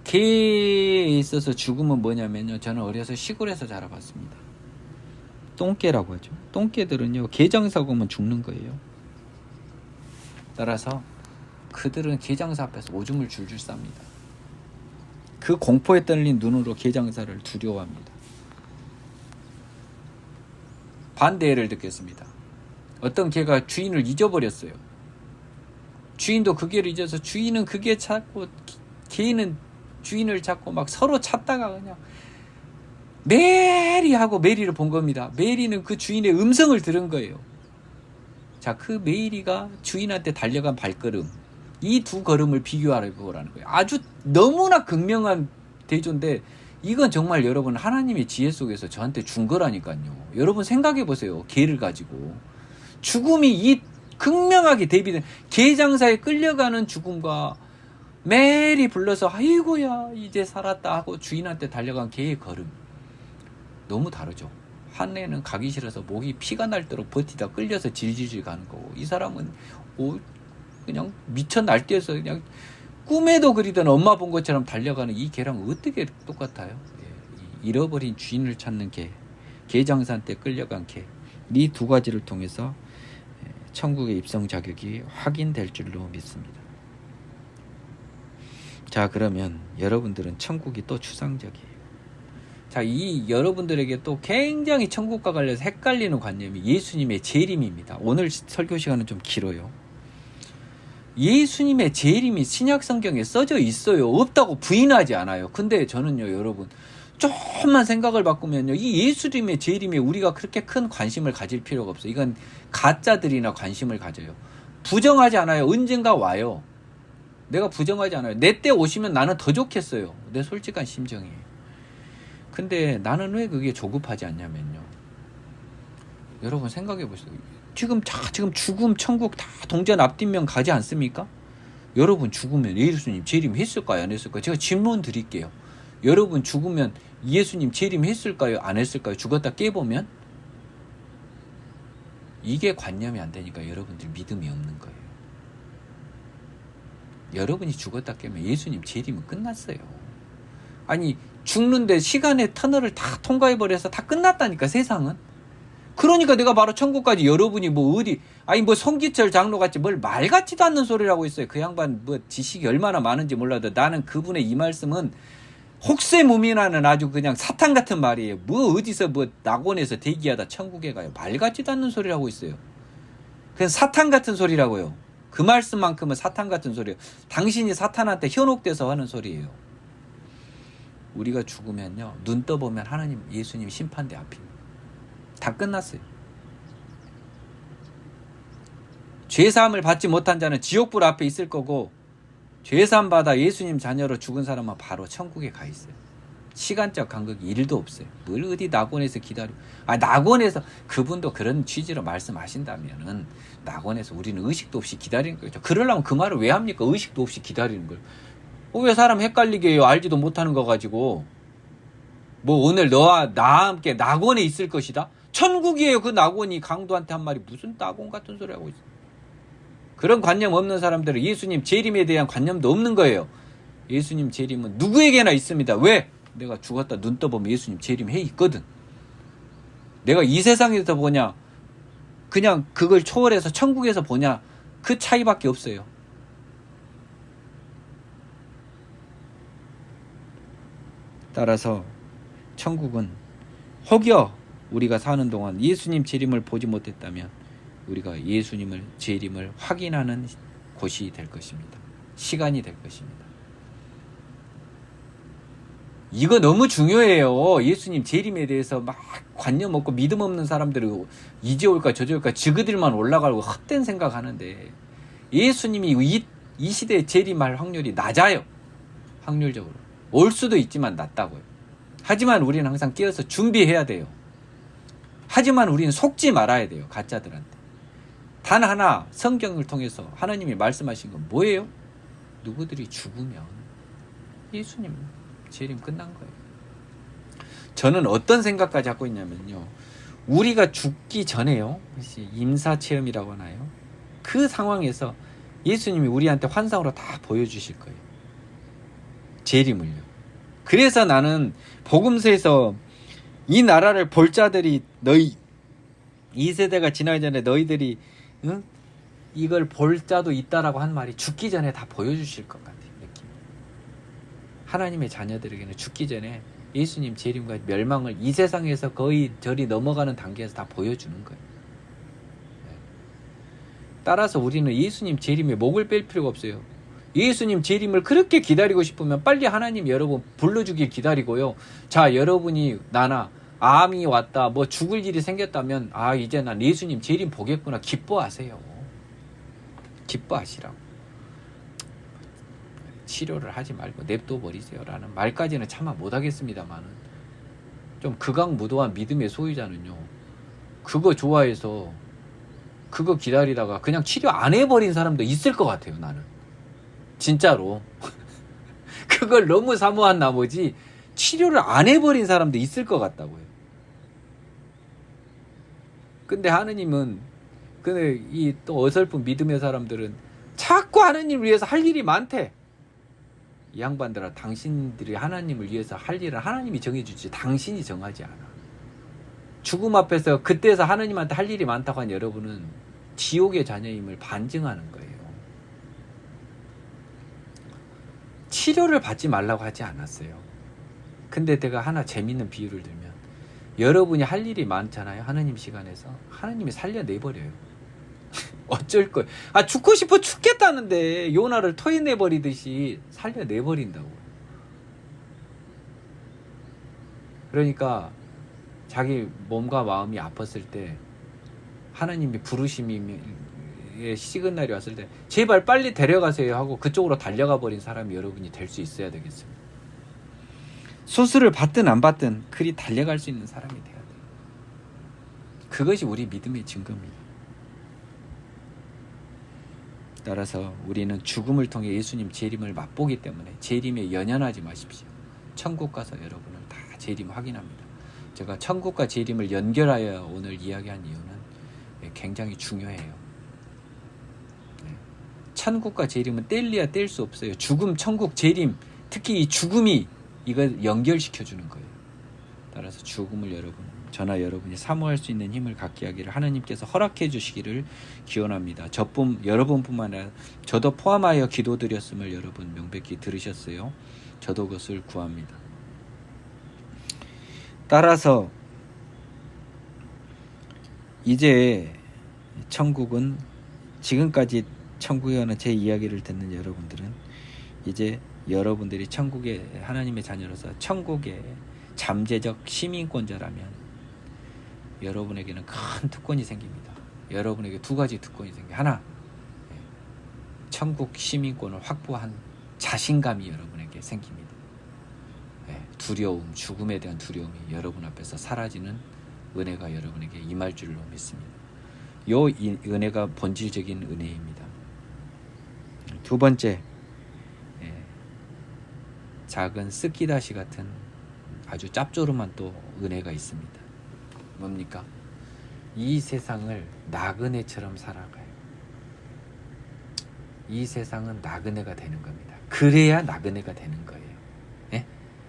개에 있어서 죽음은 뭐냐면요, 저는 어려서 시골에서 자라봤습니다. 똥개라고 하죠. 똥개들은요, 개장사 오면 죽는 거예요. 따라서 그들은 개장사 앞에서 오줌을 줄줄 쌉니다. 그 공포에 떨린 눈으로 개장사를 두려워합니다. 반대 예를 듣겠습니다. 어떤 개가 주인을 잊어버렸어요. 주인도 그 개를 잊어서 주인은 그 개 찾고 개는 주인을 찾고 막 서로 찾다가 그냥 메리 하고 메리를 본 겁니다. 메리는 그 주인의 음성을 들은 거예요. 자, 그 메리가 주인한테 달려간 발걸음, 이 두 걸음을 비교하라는 거예요. 아주 너무나 극명한 대조인데 이건 정말 여러분 하나님의 지혜 속에서 저한테 준 거라니까요. 여러분 생각해 보세요. 개를 가지고 죽음이 이 극명하게 대비된, 개 장사에 끌려가는 죽음과 메리 불러서 아이고야 이제 살았다 하고 주인한테 달려간 개의 걸음, 너무 다르죠. 한 애는 가기 싫어서 목이 피가 날도록 버티다 끌려서 질질질 가는 거고, 이 사람은 그냥 미쳐 날뛰어서 그냥 꿈에도 그리던 엄마 본 것처럼 달려가는 이 개랑 어떻게 똑같아요? 잃어버린 주인을 찾는 개 장사한테 끌려간 개, 이 두 가지를 통해서 천국의 입성 자격이 확인될 줄로 믿습니다. 자, 그러면 여러분들은 천국이 또 추상적이에요. 자, 이 여러분들에게 또 굉장히 천국과 관련해서 헷갈리는 관념이 예수님의 재림입니다. 오늘 설교 시간은 좀 길어요. 예수님의 재림이 신약 성경에 써져 있어요. 없다고 부인하지 않아요. 근데 저는요, 여러분, 조금만 생각을 바꾸면요, 이 예수님의 재림에 우리가 그렇게 큰 관심을 가질 필요가 없어요. 이건 가짜들이나 관심을 가져요. 부정하지 않아요. 언젠가 와요. 내가 부정하지 않아요. 내 때 오시면 나는 더 좋겠어요. 내 솔직한 심정이에요. 근데 나는 왜 그게 조급하지 않냐면요, 여러분 생각해 보세요. 지금 죽음, 천국 다 동전 앞뒷면 가지 않습니까? 여러분 죽으면 예수님 재림 했을까요? 안 했을까요? 제가 질문 드릴게요. 여러분 죽으면 예수님 재림 했을까요? 안 했을까요? 죽었다 깨보면? 이게 관념이 안 되니까 여러분들 믿음이 없는 거예요. 여러분이 죽었다 깨면 예수님 재림은 끝났어요. 아니, 죽는데 시간의 터널을 다 통과해버려서 다 끝났다니까, 세상은. 그러니까 내가 바로 천국까지, 여러분이 뭐 어디, 아니 뭐 송기철 장로같이 뭘 말 같지도 않는 소리라고 있어요. 그 양반 뭐 지식이 얼마나 많은지 몰라도 나는 그분의 이 말씀은 혹세무민하는 아주 그냥 사탄 같은 말이에요. 뭐 어디서 뭐 낙원에서 대기하다 천국에 가요. 말 같지도 않는 소리라고 있어요. 그냥 사탄 같은 소리라고요. 그 말씀만큼은 사탄 같은 소리예요. 당신이 사탄한테 현혹돼서 하는 소리예요. 우리가 죽으면요, 눈 떠보면 하나님, 예수님 심판대 앞입니다. 다 끝났어요. 죄사함을 받지 못한 자는 지옥불 앞에 있을 거고, 죄사함 받아 예수님 자녀로 죽은 사람은 바로 천국에 가 있어요. 시간적 간격이 1도 없어요. 뭘 어디 낙원에서 기다려. 낙원에서, 그분도 그런 취지로 말씀하신다면은 낙원에서 우리는 의식도 없이 기다리는 거죠. 그러려면 그 말을 왜 합니까? 의식도 없이 기다리는 걸. 왜 사람 헷갈리게 해요? 알지도 못하는 거 가지고. 뭐 오늘 너와 나와 함께 낙원에 있을 것이다? 천국이에요. 그 낙원이. 강도한테 한 말이 무슨 낙원 같은 소리 하고 있어. 그런 관념 없는 사람들은 예수님 재림에 대한 관념도 없는 거예요. 예수님 재림은 누구에게나 있습니다. 왜? 내가 죽었다 눈 떠보면 예수님 재림해 있거든. 내가 이 세상에서 보냐, 그냥 그걸 초월해서 천국에서 보냐, 그 차이밖에 없어요. 따라서 천국은 혹여 우리가 사는 동안 예수님 재림을 보지 못했다면 우리가 예수님을 재림을 확인하는 곳이 될 것입니다. 시간이 될 것입니다. 이거 너무 중요해요. 예수님 재림에 대해서 막 관념 없고 믿음 없는 사람들이 이제 올까 저제 올까 지그들만 올라가고 헛된 생각하는데, 예수님이 이 시대에 재림할 확률이 낮아요. 확률적으로. 올 수도 있지만 낮다고요. 하지만 우리는 항상 깨어서 준비해야 돼요. 하지만 우리는 속지 말아야 돼요. 가짜들한테. 단 하나 성경을 통해서 하나님이 말씀하신 건 뭐예요? 누구들이 죽으면 예수님 재림 끝난 거예요. 저는 어떤 생각까지 하고 있냐면요, 우리가 죽기 전에요, 임사체험이라고 하나요? 그 상황에서 예수님이 우리한테 환상으로 다 보여주실 거예요. 재림을요. 그래서 나는 복음서에서 이 나라를 볼 자들이 너희, 이 세대가 지나기 전에 너희들이 이걸 볼 자도 있다라고 한 말이 죽기 전에 다 보여주실 것 같아요. 느낌. 하나님의 자녀들에게는 죽기 전에 예수님 재림과 멸망을 이 세상에서 거의 저리 넘어가는 단계에서 다 보여주는 거예요. 따라서 우리는 예수님 재림에 목을 뺄 필요가 없어요. 예수님 재림을 그렇게 기다리고 싶으면 빨리 하나님 여러분 불러주길 기다리고요. 자, 여러분이 나나 암이 왔다, 뭐 죽을 일이 생겼다면, 이제 난 예수님 재림 보겠구나, 기뻐하세요. 기뻐하시라고. 치료를 하지 말고 냅둬 버리세요 라는 말까지는 차마 못하겠습니다만은, 좀 극악무도한 믿음의 소유자는요, 그거 좋아해서 그거 기다리다가 그냥 치료 안 해버린 사람도 있을 것 같아요. 나는 진짜로 그걸 너무 사모한 나머지 치료를 안 해버린 사람도 있을 것 같다고요. 근데 하느님은, 근데 이 또 어설픈 믿음의 사람들은 자꾸 하느님을 위해서 할 일이 많대. 이 양반들아, 당신들이 하나님을 위해서 할 일은 하나님이 정해주지 당신이 정하지 않아. 죽음 앞에서 그때서 하나님한테 할 일이 많다고 한 여러분은 지옥의 자녀임을 반증하는 거예요. 치료를 받지 말라고 하지 않았어요. 근데 내가 하나 재밌는 비유를 들면, 여러분이 할 일이 많잖아요. 하느님 시간에서 하느님이 살려내버려요. 어쩔 거예요. 죽고 싶어 죽겠다는데 요나를 토해내버리듯이 살려내버린다고. 그러니까 자기 몸과 마음이 아팠을 때, 하나님이 부르심이 식은 날이 왔을 때 제발 빨리 데려가세요 하고 그쪽으로 달려가 버린 사람이 여러분이 될 수 있어야 되겠습니다. 수술을 받든 안 받든 그리 달려갈 수 있는 사람이 돼야 돼요. 그것이 우리 믿음의 증거입니다. 따라서 우리는 죽음을 통해 예수님 재림을 맛보기 때문에 재림에 연연하지 마십시오. 천국 가서 여러분은 다 재림 확인합니다. 제가 천국과 재림을 연결하여 오늘 이야기한 이유는 굉장히 중요해요. 천국과 재림은 뗄래야 뗄 수 없어요. 죽음, 천국, 재림, 특히 이 죽음이 이걸 연결시켜주는 거예요. 따라서 죽음을 저나 여러분이 사모할 수 있는 힘을 갖게 하기를 하나님께서 허락해 주시기를 기원합니다. 여러분뿐만 아니라 저도 포함하여 기도드렸음을 여러분 명백히 들으셨어요. 저도 그것을 구합니다. 따라서 이제 천국은, 지금까지 천국에 관한 제 이야기를 듣는 여러분들은 이제 여러분들이 천국의 하나님의 자녀로서 천국의 잠재적 시민권자라면 여러분에게는 큰 특권이 생깁니다. 여러분에게 두 가지 특권이 생겨요. 하나, 천국 시민권을 확보한 자신감이 여러분에게 생깁니다. 두려움, 죽음에 대한 두려움이 여러분 앞에서 사라지는 은혜가 여러분에게 임할 줄로 믿습니다. 이 은혜가 본질적인 은혜입니다. 두 번째, 작은 스키다시 같은 아주 짭조름한 또 은혜가 있습니다. 뭡니까? 이 세상을 나그네처럼 살아가요. 이 세상은 나그네가 되는 겁니다. 그래야 나그네가 되는 거예요.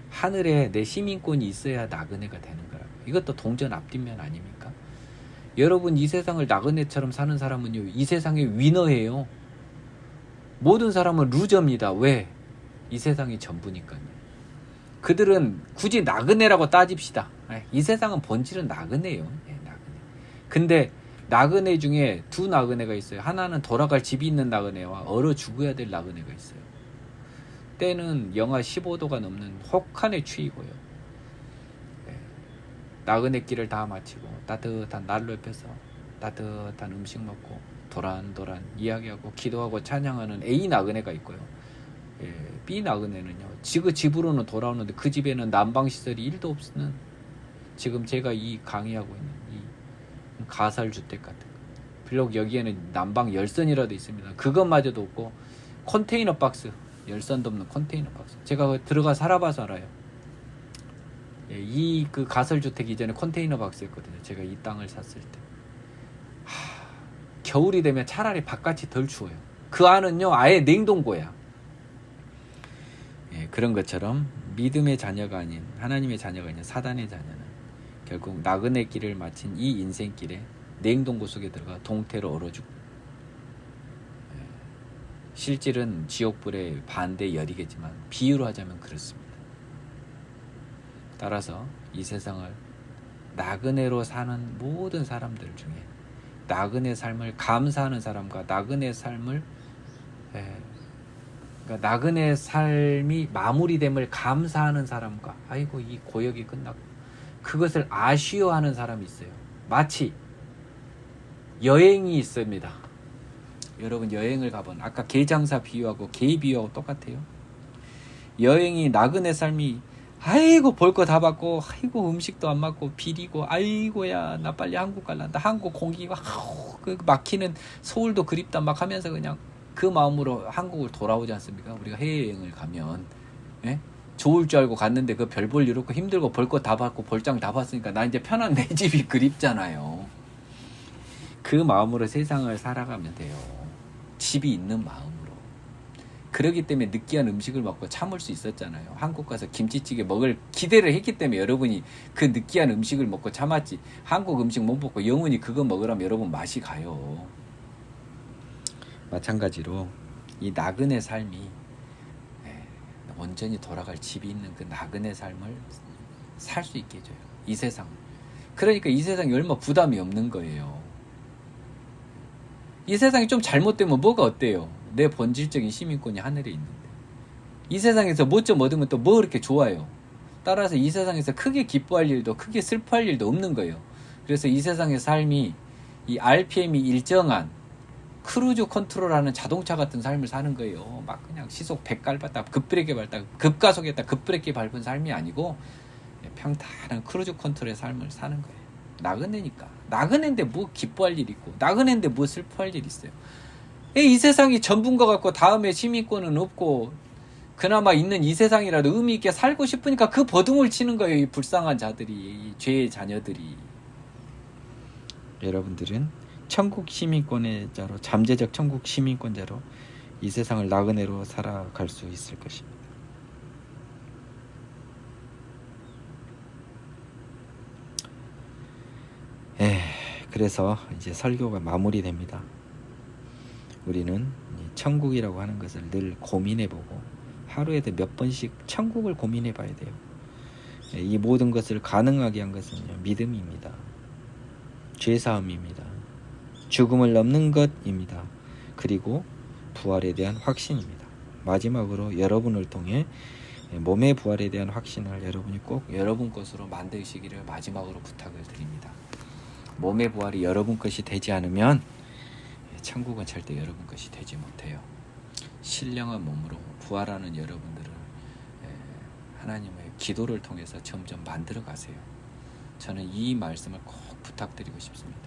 하늘에 내 시민권이 있어야 나그네가 되는 거라고. 이것도 동전 앞뒷면 아닙니까? 여러분, 이 세상을 나그네처럼 사는 사람은요, 이 세상의 위너예요. 모든 사람은 루저입니다. 왜? 이 세상이 전부니까요. 그들은 굳이 나그네라고 따집시다. 이 세상은 본질은 나그네예요. 나그네. 근데 나그네 중에 두 나그네가 있어요. 하나는 돌아갈 집이 있는 나그네와 얼어 죽어야 될 나그네가 있어요. 때는 영하 15도가 넘는 혹한의 추위고요. 나그네 길을 다 마치고 따뜻한 난로 옆에서 따뜻한 음식 먹고 도란도란 이야기하고 기도하고 찬양하는 A 나그네가 있고요. B 나그네는요, 집으로는 돌아오는데 그 집에는 난방시설이 1도 없는, 지금 제가 이 강의하고 있는 이 가설주택 같은 거, 비록 여기에는 난방 열선이라도 있습니다. 그것마저도 없고 컨테이너 박스, 열선도 없는 컨테이너 박스. 제가 들어가 살아봐서 알아요. 이 그 가설주택 이전에 컨테이너 박스였거든요. 제가 이 땅을 샀을 때. 겨울이 되면 차라리 바깥이 덜 추워요. 그 안은요, 아예 냉동고야. 그런 것처럼 믿음의 자녀가 아닌, 하나님의 자녀가 아닌 사단의 자녀는 결국 나그네 길을 마친 이 인생길에 냉동고 속에 들어가 동태로 얼어 죽고, 실질은 지옥불의 반대 열이겠지만 비유로 하자면 그렇습니다. 따라서 이 세상을 나그네로 사는 모든 사람들 중에 나그네 삶을 감사하는 사람과 나그네 삶을 그러니까 나그네 삶이 마무리됨을 감사하는 사람과, 아이고 이 고역이 끝났고, 그것을 아쉬워하는 사람이 있어요. 마치 여행이 있습니다. 여러분, 여행을 가본, 아까 개장사 비유하고 개 비유하고 똑같아요. 여행이 나그네 삶이, 아이고 볼 거 다 받고, 아이고 음식도 안 맞고 비리고, 아이고야 나 빨리 한국 갈란다, 한국 공기가 그 막히는 서울도 그립다 막 하면서 그냥 그 마음으로 한국을 돌아오지 않습니까? 우리가 해외여행을 가면 좋을 줄 알고 갔는데 그 별 볼 일 없고 힘들고 볼 거 다 받고 볼장 다 봤으니까 나 이제 편한 내 집이 그립잖아요. 그 마음으로 세상을 살아가면 돼요. 집이 있는 마음으로. 그러기 때문에 느끼한 음식을 먹고 참을 수 있었잖아요. 한국 가서 김치찌개 먹을 기대를 했기 때문에 여러분이 그 느끼한 음식을 먹고 참았지. 한국 음식 못 먹고 영원히 그거 먹으라면 여러분 맛이 가요. 마찬가지로 이 나그네 삶이 온전히 돌아갈 집이 있는 그 나그네 삶을 살 수 있게 해줘요. 이 세상. 그러니까 이 세상이 얼마 부담이 없는 거예요. 이 세상이 좀 잘못되면 뭐가 어때요? 내 본질적인 시민권이 하늘에 있는데. 이 세상에서 뭐 좀 얻으면 또 뭐 그렇게 좋아요. 따라서 이 세상에서 크게 기뻐할 일도 크게 슬퍼할 일도 없는 거예요. 그래서 이 세상의 삶이 이 RPM이 일정한 크루즈 컨트롤하는 자동차 같은 삶을 사는 거예요. 막 그냥 시속 100 밟았다 급브레이크 밟았다 급가속했다 급브레이크 밟은 삶이 아니고 평탄한 크루즈 컨트롤의 삶을 사는 거예요. 나그네니까. 나그네인데 뭐 기뻐할 일 있고 나그네인데 뭐 슬퍼할 일 있어요. 이 세상이 전부인 것 같고 다음에 시민권은 없고 그나마 있는 이 세상이라도 의미 있게 살고 싶으니까 그 버둥을 치는 거예요. 이 불쌍한 자들이, 이 죄의 자녀들이. 여러분들은 천국 시민권의 자로, 잠재적 천국 시민권자로 이 세상을 나그네로 살아갈 수 있을 것입니다. 그래서 이제 설교가 마무리됩니다. 우리는 천국이라고 하는 것을 늘 고민해보고 하루에도 몇 번씩 천국을 고민해봐야 돼요. 이 모든 것을 가능하게 한 것은요, 믿음입니다. 죄사함입니다. 죽음을 넘는 것입니다. 그리고 부활에 대한 확신입니다. 마지막으로 여러분을 통해 몸의 부활에 대한 확신을 여러분이 꼭 여러분 것으로 만드시기를 마지막으로 부탁을 드립니다. 몸의 부활이 여러분 것이 되지 않으면 천국은 절대 여러분 것이 되지 못해요. 신령한 몸으로 부활하는 여러분들을 하나님의 기도를 통해서 점점 만들어 가세요. 저는 이 말씀을 꼭 부탁드리고 싶습니다.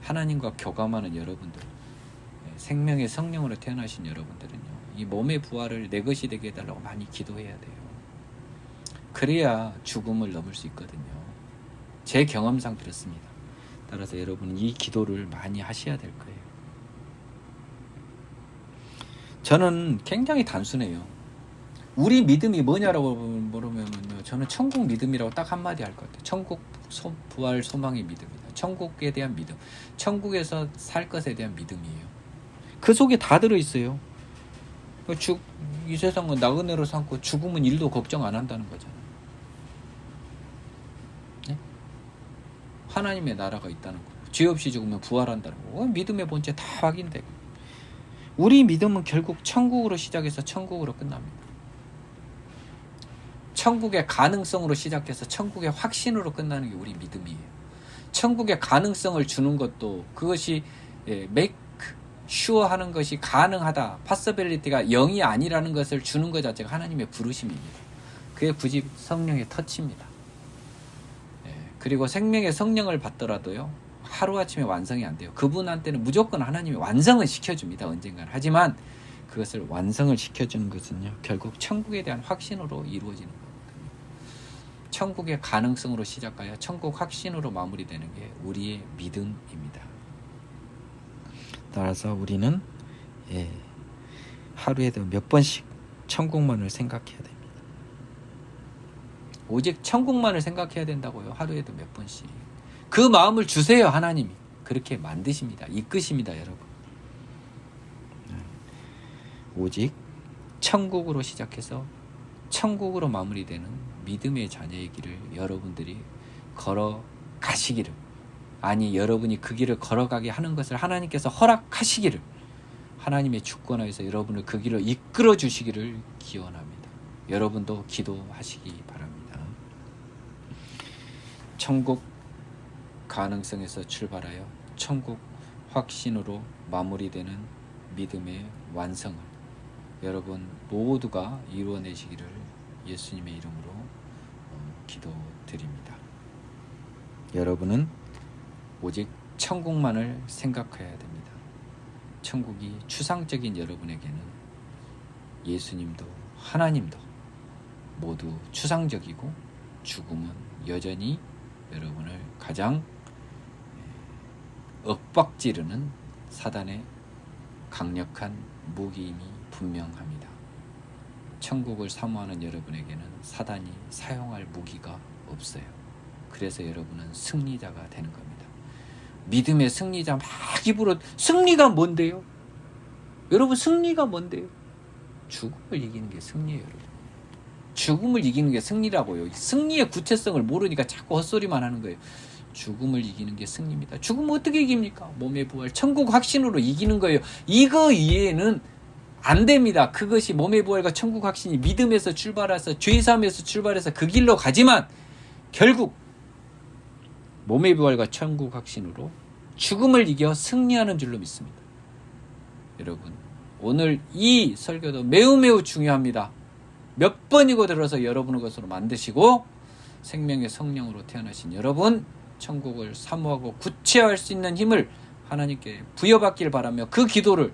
하나님과 교감하는 여러분들, 생명의 성령으로 태어나신 여러분들은요, 이 몸의 부활을 내 것이 되게 해달라고 많이 기도해야 돼요. 그래야 죽음을 넘을 수 있거든요. 제 경험상 그렇습니다. 따라서 여러분은 이 기도를 많이 하셔야 될 거예요. 저는 굉장히 단순해요. 우리 믿음이 뭐냐라고 물으면요, 저는 천국 믿음이라고 딱 한마디 할 것 같아요. 천국 부활 소망의 믿음이다. 천국에 대한 믿음, 천국에서 살 것에 대한 믿음이에요. 그 속에 다 들어있어요. 이 세상은 나그네로 삼고 죽음은 일도 걱정 안 한다는 거잖아요. 네? 하나님의 나라가 있다는 거예요. 죄 없이 죽으면 부활한다는 거예요. 믿음의 본chất 다 확인되고. 우리 믿음은 결국 천국으로 시작해서 천국으로 끝납니다. 천국의 가능성으로 시작해서 천국의 확신으로 끝나는 게 우리 믿음이에요. 천국의 가능성을 주는 것도 그것이 make sure 하는 것이 가능하다. possibility가 0이 아니라는 것을 주는 것 자체가 하나님의 부르심입니다. 그게 굳이 성령의 터치입니다. 그리고 생명의 성령을 받더라도요, 하루아침에 완성이 안 돼요. 그분한테는 무조건 하나님이 완성을 시켜줍니다. 언젠가는. 하지만 그것을 완성을 시켜주는 것은요, 결국 천국에 대한 확신으로 이루어지는 거거든요. 천국의 가능성으로 시작하여 천국 확신으로 마무리되는 게 우리의 믿음입니다. 따라서 우리는 하루에도 몇 번씩 천국만을 생각해야 됩니다. 오직 천국만을 생각해야 된다고요. 하루에도 몇 번씩. 그 마음을 주세요. 하나님이. 그렇게 만드십니다. 이끄십니다. 여러분. 오직 천국으로 시작해서 천국으로 마무리되는 믿음의 자녀의 길을 여러분들이 걸어가시기를, 아니 여러분이 그 길을 걸어가게 하는 것을 하나님께서 허락하시기를, 하나님의 주권하에서 여러분을 그 길을 이끌어 주시기를 기원합니다. 여러분도 기도하시기 바랍니다. 천국 가능성에서 출발하여 천국 확신으로 마무리되는 믿음의 완성을 여러분 모두가 이루어내시기를 예수님의 이름으로 기도드립니다. 여러분은 오직 천국만을 생각해야 됩니다. 천국이 추상적인 여러분에게는 예수님도 하나님도 모두 추상적이고, 죽음은 여전히 여러분을 가장 윽박지르는 사단의 강력한 무기임이 분명합니다. 천국을 사모하는 여러분에게는 사단이 사용할 무기가 없어요. 그래서 여러분은 승리자가 되는 겁니다. 믿음의 승리자 막 입으로, 승리가 뭔데요? 여러분, 승리가 뭔데요? 죽음을 이기는 게 승리예요. 여러분. 죽음을 이기는 게 승리라고요. 승리의 구체성을 모르니까 자꾸 헛소리만 하는 거예요. 죽음을 이기는 게 승리입니다. 죽음을 어떻게 이깁니까? 몸의 부활, 천국 확신으로 이기는 거예요. 이거 이해는 안 됩니다. 그것이 몸의 부활과 천국 확신이 믿음에서 출발해서 죄사함에서 출발해서 그 길로 가지만 결국 몸의 부활과 천국 확신으로 죽음을 이겨 승리하는 줄로 믿습니다. 여러분, 오늘 이 설교도 매우 중요합니다. 몇 번이고 들어서 여러분의 것으로 만드시고 생명의 성령으로 태어나신 여러분, 천국을 사모하고 구체화할 수 있는 힘을 하나님께 부여받길 바라며 그 기도를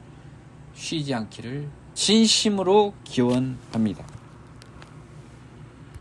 쉬지 않기를 진심으로 기원합니다.